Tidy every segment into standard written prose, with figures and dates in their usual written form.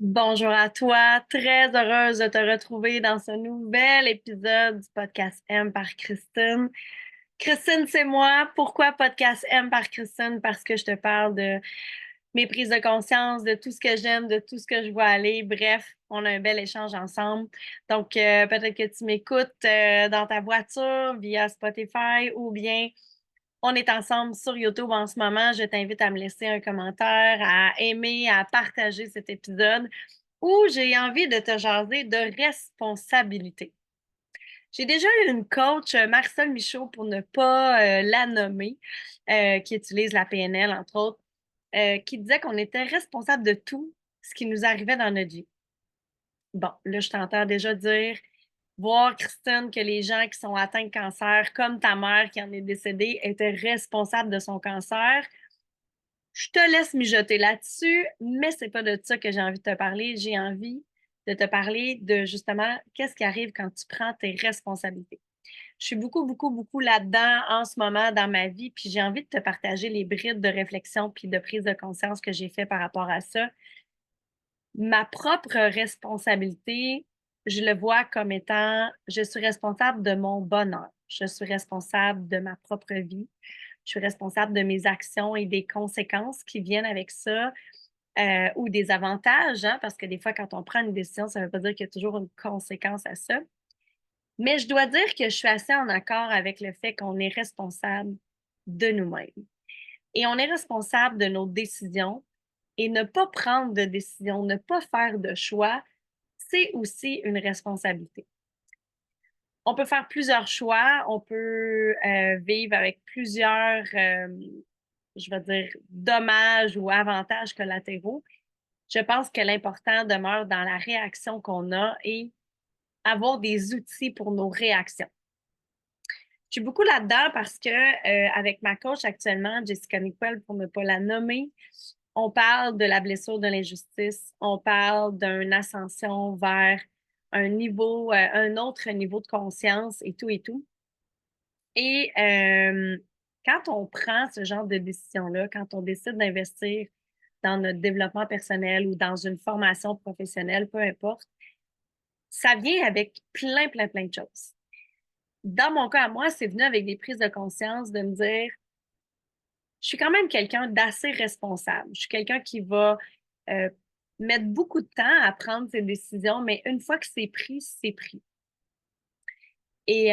Bonjour à toi, très heureuse de te retrouver dans ce nouvel épisode du podcast M par Christine. Christine, c'est moi. Pourquoi podcast M par Christine? Parce que je te parle de mes prises de conscience, de tout ce que j'aime, de tout ce que je vois aller. Bref, on a un bel échange ensemble. Donc, peut-être que tu m'écoutes dans ta voiture via Spotify ou bien on est ensemble sur YouTube en ce moment. Je t'invite à me laisser un commentaire, à aimer, à partager cet épisode où j'ai envie de te jaser de responsabilité. J'ai déjà eu une coach, Marcel Michaud, pour ne pas la nommer, qui utilise la PNL, entre autres, qui disait qu'on était responsable de tout ce qui nous arrivait dans notre vie. Bon, là, je t'entends déjà dire, voir, Christine, que les gens qui sont atteints de cancer, comme ta mère qui en est décédée, étaient responsables de son cancer. Je te laisse mijoter là-dessus, mais c'est pas de ça que j'ai envie de te parler. J'ai envie de te parler de justement qu'est-ce qui arrive quand tu prends tes responsabilités. Je suis beaucoup, beaucoup, beaucoup là-dedans en ce moment dans ma vie, puis j'ai envie de te partager les brides de réflexion puis de prise de conscience que j'ai fait par rapport à ça. Ma propre responsabilité, je le vois comme étant, je suis responsable de mon bonheur. Je suis responsable de ma propre vie. Je suis responsable de mes actions et des conséquences qui viennent avec ça, ou des avantages, hein, parce que des fois, quand on prend une décision, ça ne veut pas dire qu'il y a toujours une conséquence à ça. Mais je dois dire que je suis assez en accord avec le fait qu'on est responsable de nous-mêmes. Et on est responsable de nos décisions et ne pas prendre de décision, ne pas faire de choix, c'est aussi une responsabilité. On peut faire plusieurs choix, on peut vivre avec plusieurs, je vais dire, dommages ou avantages collatéraux. Je pense que l'important demeure dans la réaction qu'on a et avoir des outils pour nos réactions. Je suis beaucoup là-dedans parce que avec ma coach actuellement, Jessica Nicole, pour ne pas la nommer, on parle de la blessure de l'injustice, on parle d'une ascension vers un niveau, un autre niveau de conscience et tout et tout. Et quand on prend ce genre de décision-là, quand on décide d'investir dans notre développement personnel ou dans une formation professionnelle, peu importe, ça vient avec plein, plein, plein de choses. Dans mon cas à moi, c'est venu avec des prises de conscience de me dire, je suis quand même quelqu'un d'assez responsable. Je suis quelqu'un qui va euh, mettre beaucoup de temps à prendre ses décisions, mais une fois que c'est pris, c'est pris. Et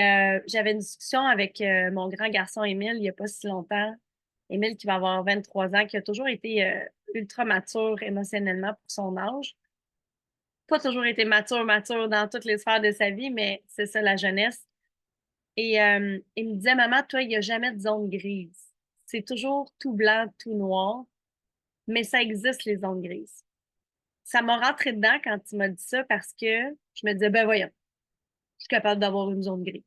j'avais une discussion avec mon grand garçon Émile il n'y a pas si longtemps. Émile qui va avoir 23 ans, qui a toujours été ultra mature émotionnellement pour son âge. Pas toujours été mature dans toutes les sphères de sa vie, mais c'est ça la jeunesse. Et il me disait, maman, toi, il n'y a jamais de zone grise. C'est toujours tout blanc, tout noir, mais ça existe les zones grises. Ça m'a rentré dedans quand il m'a dit ça parce que je me disais, ben voyons, je suis capable d'avoir une zone grise.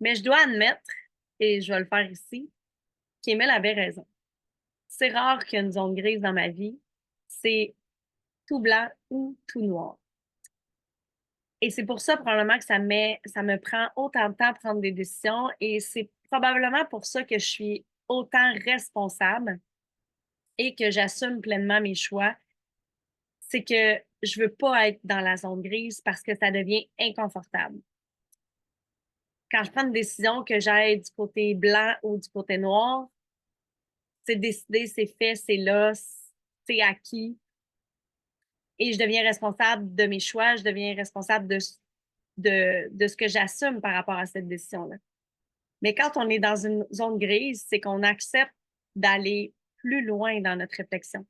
Mais je dois admettre, et je vais le faire ici, qu'Emile avait raison. C'est rare qu'il y ait une zone grise dans ma vie. C'est tout blanc ou tout noir. Et c'est pour ça probablement que ça me prend autant de temps à prendre des décisions et c'est probablement pour ça que je suis autant responsable et que j'assume pleinement mes choix. C'est que je veux pas être dans la zone grise parce que ça devient inconfortable. Quand je prends une décision que j'aille du côté blanc ou du côté noir, c'est décidé, c'est fait, c'est là, c'est acquis. Et je deviens responsable de mes choix, je deviens responsable de ce que j'assume par rapport à cette décision-là. Mais quand on est dans une zone grise, c'est qu'on accepte d'aller plus loin dans notre réflexion.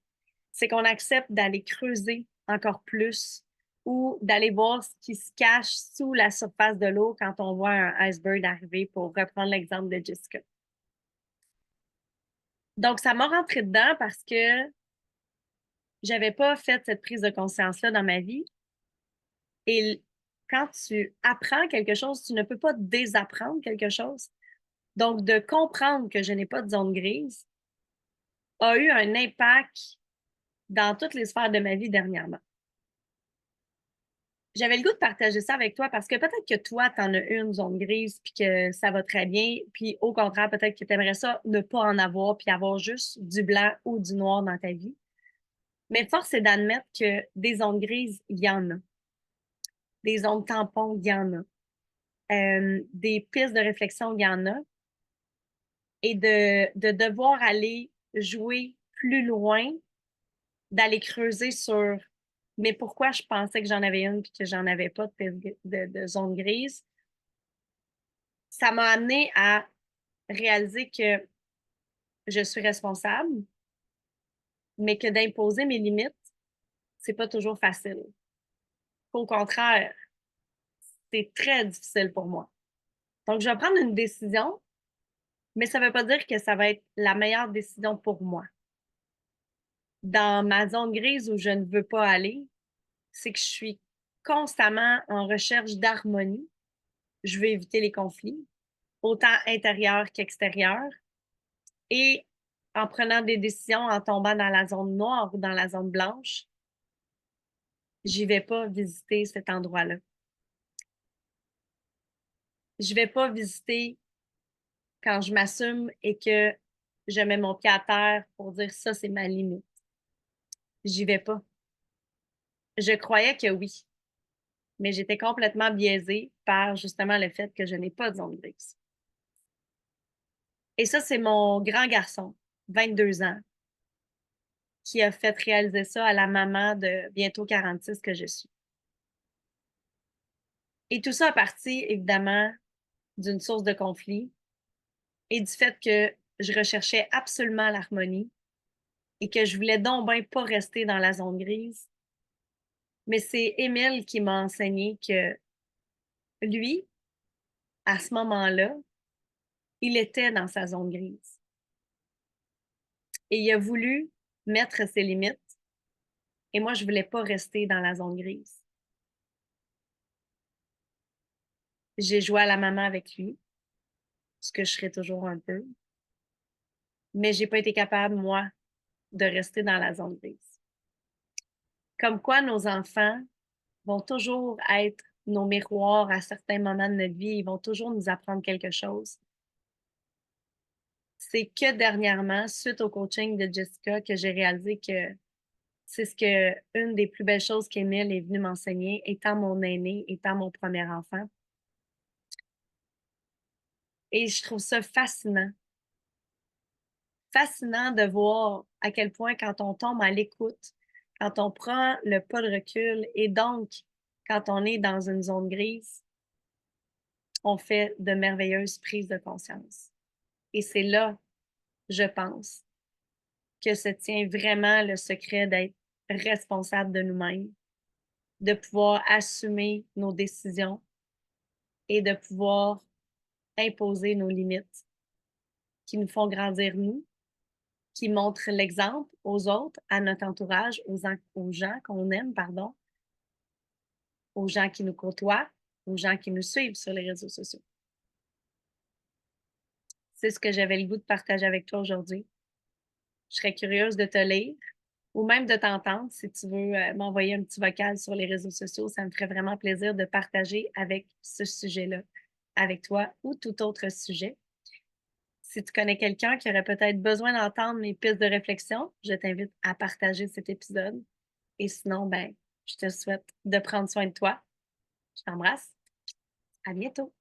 C'est qu'on accepte d'aller creuser encore plus ou d'aller voir ce qui se cache sous la surface de l'eau quand on voit un iceberg arriver, pour reprendre l'exemple de Jessica. Donc, ça m'a rentré dedans parce que j'avais pas fait cette prise de conscience-là dans ma vie. Et quand tu apprends quelque chose, tu ne peux pas désapprendre quelque chose. Donc, de comprendre que je n'ai pas de zone grise a eu un impact dans toutes les sphères de ma vie dernièrement. J'avais le goût de partager ça avec toi parce que peut-être que toi, tu en as une zone grise puis que ça va très bien. Puis au contraire, peut-être que tu aimerais ça ne pas en avoir puis avoir juste du blanc ou du noir dans ta vie. Mais force est d'admettre que des zones grises, il y en a. Des zones tampons, il y en a. Des pistes de réflexion, il y en a. Et de devoir aller jouer plus loin, d'aller creuser sur mais pourquoi je pensais que j'en avais une et que j'en avais pas de zone grise, ça m'a amené à réaliser que je suis responsable, mais que d'imposer mes limites, c'est pas toujours facile. Au contraire, c'est très difficile pour moi. Donc, je vais prendre une décision, mais ça ne veut pas dire que ça va être la meilleure décision pour moi. Dans ma zone grise où je ne veux pas aller, c'est que je suis constamment en recherche d'harmonie. Je veux éviter les conflits, autant intérieurs qu'extérieurs. Et en prenant des décisions, en tombant dans la zone noire ou dans la zone blanche, j'y vais pas visiter cet endroit-là. Je vais pas visiter quand je m'assume et que je mets mon pied à terre pour dire ça, c'est ma limite. J'y vais pas. Je croyais que oui, mais j'étais complètement biaisée par justement le fait que je n'ai pas de zone grise. Et ça, c'est mon grand garçon, 22 ans, qui a fait réaliser ça à la maman de bientôt 46 que je suis. Et tout ça a parti, évidemment, d'une source de conflit et du fait que je recherchais absolument l'harmonie et que je voulais donc bien pas rester dans la zone grise. Mais c'est Émile qui m'a enseigné que lui, à ce moment-là, il était dans sa zone grise. Et il a voulu mettre ses limites. Et moi, je voulais pas rester dans la zone grise. J'ai joué à la maman avec lui, ce que je serais toujours un peu. Mais j'ai pas été capable, moi, de rester dans la zone grise. Comme quoi, nos enfants vont toujours être nos miroirs à certains moments de notre vie. Ils vont toujours nous apprendre quelque chose. C'est que dernièrement, suite au coaching de Jessica, que j'ai réalisé que c'est ce que une des plus belles choses qu'Émile est venu m'enseigner, étant mon aîné, étant mon premier enfant. Et je trouve ça fascinant. Fascinant de voir à quel point quand on tombe à l'écoute, quand on prend le pas de recul et donc quand on est dans une zone grise, on fait de merveilleuses prises de conscience. Et c'est là, je pense, que se tient vraiment le secret d'être responsable de nous-mêmes, de pouvoir assumer nos décisions et de pouvoir imposer nos limites qui nous font grandir nous, qui montrent l'exemple aux autres, à notre entourage, aux gens qu'on aime, pardon, aux gens qui nous côtoient, aux gens qui nous suivent sur les réseaux sociaux. C'est ce que j'avais le goût de partager avec toi aujourd'hui. Je serais curieuse de te lire ou même de t'entendre si tu veux m'envoyer un petit vocal sur les réseaux sociaux. Ça me ferait vraiment plaisir de partager avec ce sujet-là avec toi ou tout autre sujet. Si tu connais quelqu'un qui aurait peut-être besoin d'entendre mes pistes de réflexion, je t'invite à partager cet épisode. Et sinon, ben, je te souhaite de prendre soin de toi. Je t'embrasse. À bientôt.